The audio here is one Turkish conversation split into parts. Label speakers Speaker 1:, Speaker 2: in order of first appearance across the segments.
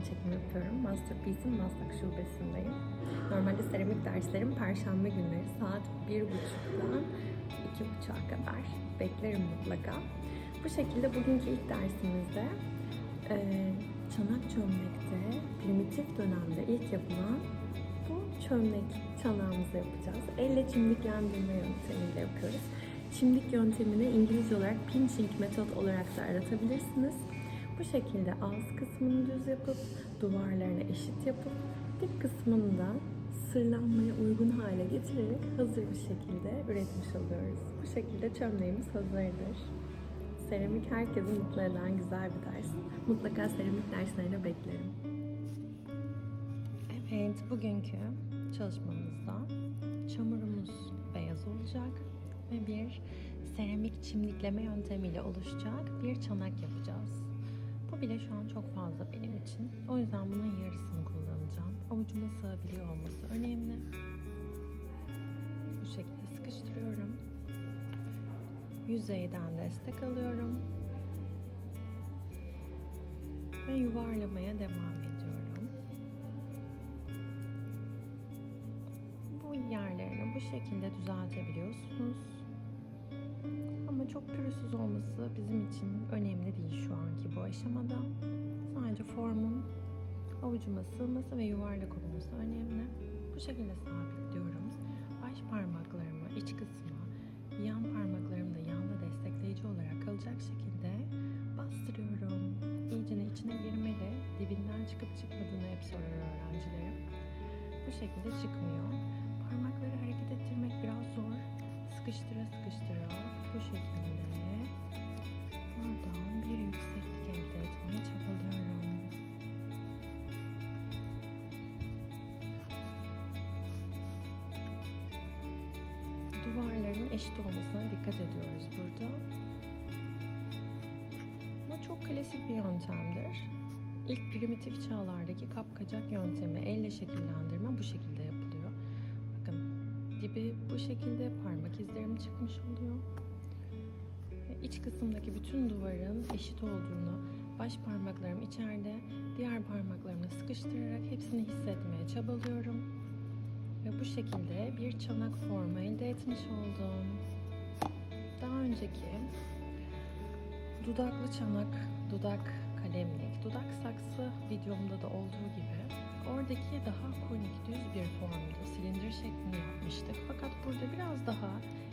Speaker 1: çekimi yapıyorum. Masterpiece'in Maslak Şubesi'ndeyim. Normalde seramik derslerim Perşembe günleri saat 1.30'dan 2.30'a kadar. Beklerim mutlaka. Bu şekilde bugünkü ilk dersimizde çanak çömlekte primitif dönemde ilk yapılan bu çömlek çanağımızı yapacağız. Elle çimdiklendirme yöntemiyle yapıyoruz. Çimdik yöntemini İngilizce olarak pinching method olarak da aratabilirsiniz. Bu şekilde ağız kısmını düz yapıp, duvarlarını eşit yapıp, dip kısmını da sırlanmaya uygun hale getirerek hazır bir şekilde üretmiş oluyoruz. Bu şekilde çömleğimiz hazırdır. Seramik herkesi mutlu eden güzel bir ders. Mutlaka seramik derslerine beklerim. Evet, bugünkü çalışmamızda çamurumuz beyaz olacak ve bir seramik çimdikleme yöntemiyle oluşacak bir çanak yapacağız. Bu bile şu an çok fazla benim için. O yüzden bunun yarısını kullanacağım. Avucuma sığabiliyor olması önemli. Bu şekilde sıkıştırıyorum. Yüzeyden destek alıyorum. Ve yuvarlamaya devam ediyorum. Bu yerlerini bu şekilde düzeltebiliyorsunuz. Ama çok pürüzsüz olması bizim için önemli değil şu anki bu aşamada. Sadece formun avucuma sığması ve yuvarlak olması önemli. Bu şekilde sabitliyorum. Baş parmaklarımı iç kısma, yan parmaklarımı da yanda destekleyici olarak kalacak şekilde bastırıyorum. İyicene içine girmeli. Dibinden çıkıp çıkmadığını hep sorar öğrencilerim. Bu şekilde çıkmıyor. Parmakları hareket ettirmek biraz zor. Sıkıştıra sıkıştıra bu şekilde buradan bir yükseklik elde etmeye çabalıyorum. Duvarların eşit olmasına dikkat ediyoruz burada. Bu çok klasik bir yöntemdir. İlk primitif çağlardaki kapkacak yöntemi, elle şekillendirme bu şekilde yapılıyor. Bakın dibi bu şekilde, parmak izlerim çıkmış oluyor. İç kısımdaki bütün duvarın eşit olduğunu, baş parmaklarım içeride, diğer parmaklarımla sıkıştırarak hepsini hissetmeye çabalıyorum. Ve bu şekilde bir çanak formu elde etmiş oldum. Daha önceki dudaklı çanak, dudak kalemlik, dudak saksı videomda da olduğu gibi oradaki daha konik, düz bir formdu. Silindir şeklinde yapmıştık. Fakat burada biraz daha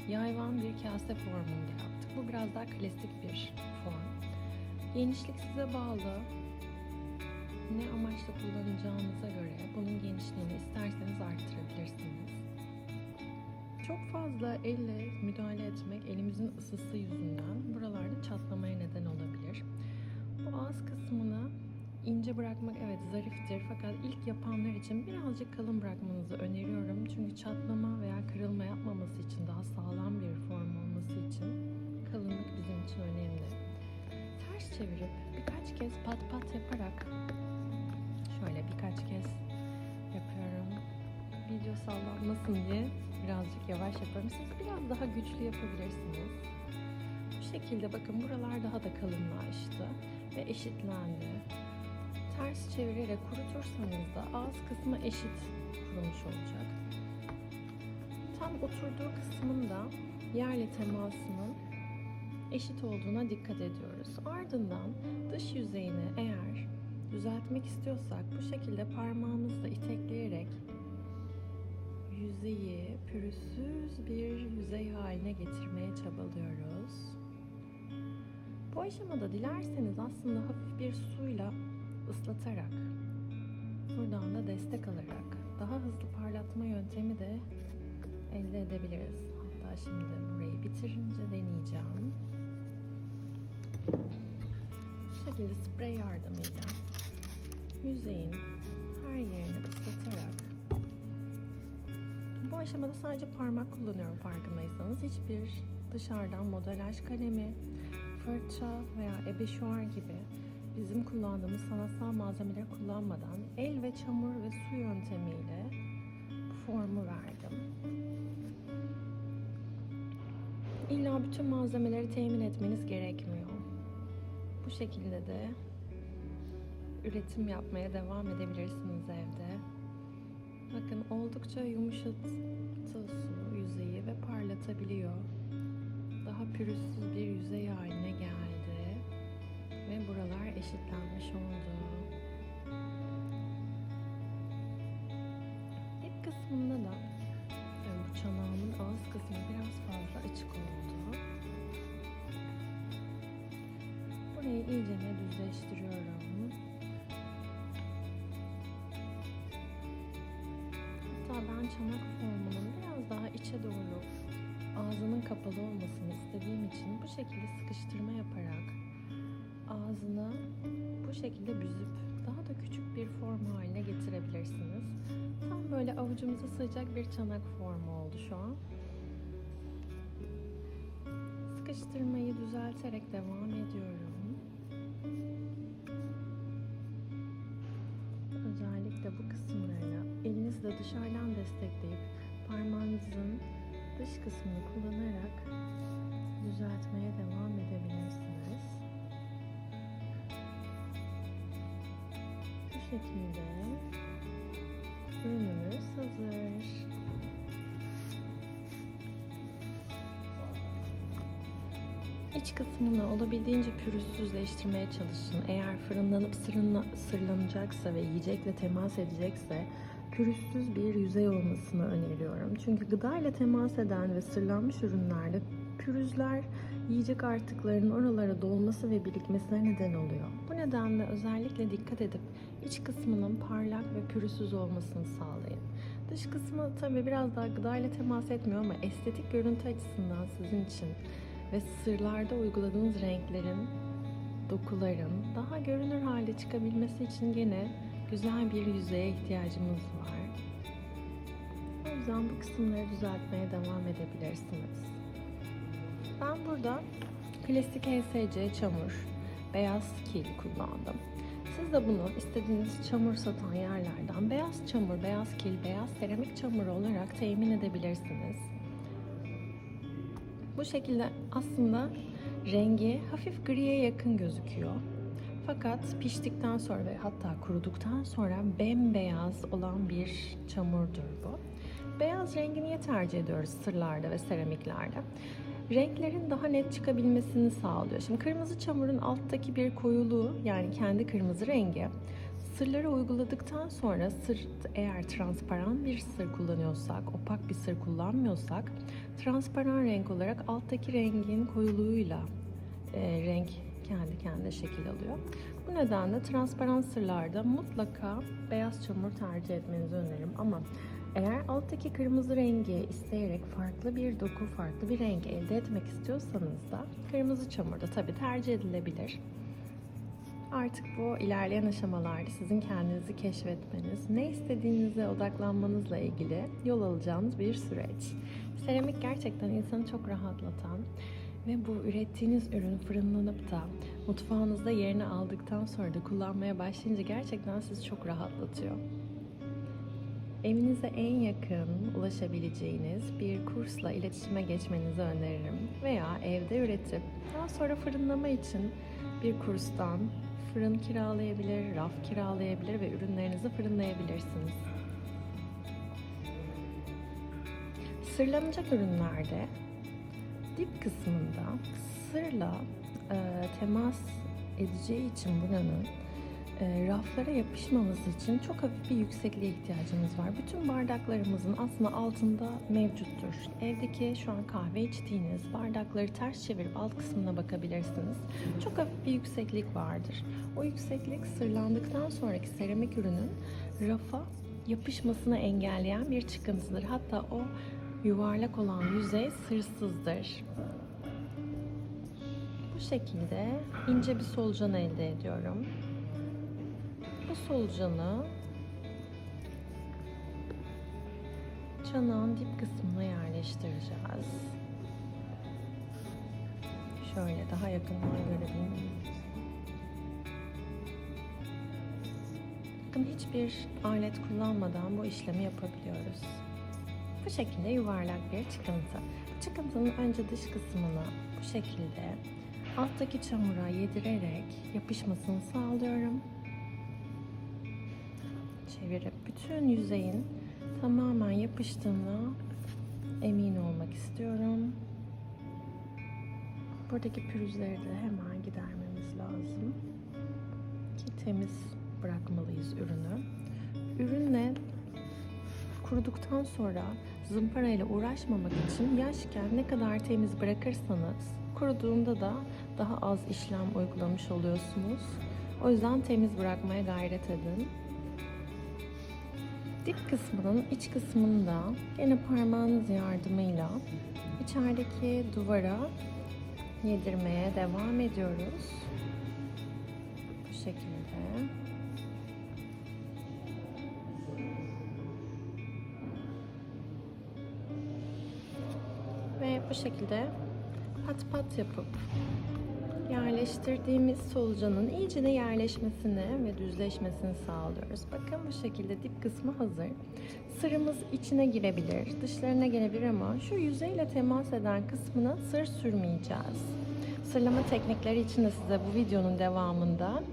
Speaker 1: yayvan bir kase formunda yaptık. Bu biraz daha klasik bir form. Genişlik size bağlı. Ne amaçla kullanacağınıza göre bunun genişliğini isterseniz arttırabilirsiniz. Çok fazla elle müdahale etmek elimizin ısısı yüzünden buralarda çatlamaya neden olabilir. Bu ağız kısmını ince bırakmak evet zariftir fakat ilk yapanlar için birazcık kalın bırakmanızı öneriyorum. Çünkü çatlama veya kırılma yapmaması için, daha sağlam bir form olması için kalınlık bizim için önemli. Ters çevirip birkaç kez pat pat yaparak şöyle birkaç kez yapıyorum. Video sallanmasın diye birazcık yavaş yapıyorum. Siz biraz daha güçlü yapabilirsiniz. Bu şekilde bakın buralar daha da kalınlaştı ve eşitlendi. Ters çevirerek kurutursanız da ağız kısmı eşit kurumuş olacak. Tam oturduğu kısmında yerle temasının eşit olduğuna dikkat ediyoruz. Ardından dış yüzeyini eğer düzeltmek istiyorsak bu şekilde parmağımızla itekleyerek yüzeyi pürüzsüz bir yüzey haline getirmeye çabalıyoruz. Bu aşamada dilerseniz aslında hafif bir suyla ıslatarak, buradan da destek alarak daha hızlı parlatma yöntemi de elde edebiliriz. Hatta şimdi burayı bitirince deneyeceğim. Bu şekilde sprey yardımıyla yüzeyin her yerini ıslatarak, bu aşamada sadece parmak kullanıyorum farkındaysanız. Hiçbir dışarıdan modelaj kalemi, fırça veya ebeşuar gibi bizim kullandığımız sanatsal malzemeleri kullanmadan el ve çamur ve su yöntemiyle bu formu verdim. İlla bütün malzemeleri temin etmeniz gerekmiyor. Bu şekilde de üretim yapmaya devam edebilirsiniz evde. Bakın oldukça yumuşatı su yüzeyi ve parlatabiliyor. Daha pürüzsüz bir yüzey haline geldi. Ve buralar eşitlenmiş oldu. Dip kısmında da bu çanağımın ağız kısmı biraz fazla açık oldu. Burayı iyice düzleştiriyorum. Hatta ben çanak formunun biraz daha içe doğru ağzının kapalı olmasını istediğim için bu şekilde sıkıştırma yaparak ağzını bu şekilde büzüp daha da küçük bir form haline getirebilirsiniz. Tam böyle avucumuza sığacak bir çanak formu oldu şu an. Sıkıştırmayı düzelterek devam ediyorum. Özellikle bu kısımlarına elinizle dışarıdan destekleyip parmağınızın dış kısmını kullanarak düzeltmeye devam edebilirsiniz. Bu şekilde ürünümüz hazır. İç kısmını olabildiğince pürüzsüzleştirmeye çalışın. Eğer fırınlanıp sırlanacaksa ve yiyecekle temas edecekse pürüzsüz bir yüzey olmasını öneriyorum. Çünkü gıda ile temas eden ve sırlanmış ürünlerde pürüzler yiyecek artıklarının oralara dolması ve birikmesine neden oluyor. Bu nedenle özellikle dikkat edip iç kısmının parlak ve pürüzsüz olmasını sağlayın. Dış kısmı tabii biraz daha gıda ile temas etmiyor ama estetik görüntü açısından sizin için ve sırlarda uyguladığınız renklerin, dokuların daha görünür halde çıkabilmesi için gene güzel bir yüzeye ihtiyacımız var. O yüzden bu kısımları düzeltmeye devam edebilirsiniz. Ben burada klasik HSC çamur, beyaz kil kullandım. Siz de bunu istediğiniz çamur satan yerlerden beyaz çamur, beyaz kil, beyaz seramik çamur olarak temin edebilirsiniz. Bu şekilde aslında rengi hafif griye yakın gözüküyor. Fakat piştikten sonra ve hatta kuruduktan sonra bembeyaz olan bir çamurdur bu. Beyaz rengi niye tercih ediyoruz sırlarda ve seramiklerde? Renklerin daha net çıkabilmesini sağlıyor. Şimdi kırmızı çamurun alttaki bir koyuluğu, yani kendi kırmızı rengi, sırları uyguladıktan sonra eğer transparan bir sır kullanıyorsak, opak bir sır kullanmıyorsak, transparan renk olarak alttaki rengin koyuluğuyla renk kendi kendine şekil alıyor. Bu nedenle transparan sırlarda mutlaka beyaz çamur tercih etmenizi öneririm. Ama eğer alttaki kırmızı rengi isteyerek farklı bir doku, farklı bir renk elde etmek istiyorsanız da kırmızı çamur da tabii tercih edilebilir. Artık bu ilerleyen aşamalarda sizin kendinizi keşfetmeniz, ne istediğinize odaklanmanızla ilgili yol alacağınız bir süreç. Seramik gerçekten insanı çok rahatlatan ve bu ürettiğiniz ürün fırınlanıp da mutfağınızda yerini aldıktan sonra da kullanmaya başlayınca gerçekten sizi çok rahatlatıyor. Evinize en yakın ulaşabileceğiniz bir kursla iletişime geçmenizi öneririm. Veya evde üretip daha sonra fırınlama için bir kurstan fırın kiralayabilir, raf kiralayabilir ve ürünlerinizi fırınlayabilirsiniz. Sırlanacak ürünlerde dip kısmında sırla temas edeceği için buranın raflara yapışmaması için çok hafif bir yüksekliğe ihtiyacımız var. Bütün bardaklarımızın aslında altında mevcuttur. Evdeki şu an kahve içtiğiniz bardakları ters çevirip alt kısmına bakabilirsiniz. Çok hafif bir yükseklik vardır. O yükseklik sırlandıktan sonraki seramik ürünün rafa yapışmasını engelleyen bir çıkıntıdır. Hatta o yuvarlak olan yüzey sırsızdır. Bu şekilde ince bir solucan elde ediyorum. Bu solucanı çanağın dip kısmına yerleştireceğiz. Şöyle daha yakından görebiliriz. Bakın hiçbir alet kullanmadan bu işlemi yapabiliyoruz. Bu şekilde yuvarlak bir çıkıntı. Çıkıntının önce dış kısmını bu şekilde alttaki çamura yedirerek yapışmasını sağlıyorum. çevirip bütün yüzeyin tamamen yapıştığına emin olmak istiyorum. Buradaki pürüzleri de hemen gidermemiz lazım ki temiz bırakmalıyız ürünü. Ürünle kuruduktan sonra zımparayla uğraşmamak için yaşken ne kadar temiz bırakırsanız kuruduğunda da daha az işlem uygulamış oluyorsunuz. O yüzden temiz bırakmaya gayret edin. Dip kısmının iç kısmını da yine parmağınız yardımıyla içerideki duvara yedirmeye devam ediyoruz. Bu şekilde. Ve bu şekilde pat pat yapıp yerleştirdiğimiz solucanın iyice de yerleşmesini ve düzleşmesini sağlıyoruz. Bakın bu şekilde dip kısmı hazır. Sırımız içine girebilir, dışlarına gelebilir ama şu yüzeyle temas eden kısmına sır sürmeyeceğiz. Sırlama teknikleri için de size bu videonun devamında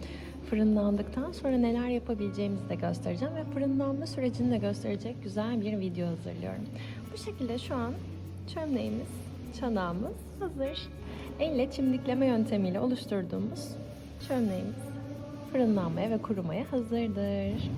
Speaker 1: fırınlandıktan sonra neler yapabileceğimizi de göstereceğim ve fırınlanma sürecini de gösterecek güzel bir video hazırlıyorum. Bu şekilde şu an çömleğimiz, çanağımız hazır. Elle çimdikleme yöntemiyle oluşturduğumuz çömleğimiz fırınlanmaya ve kurumaya hazırdır.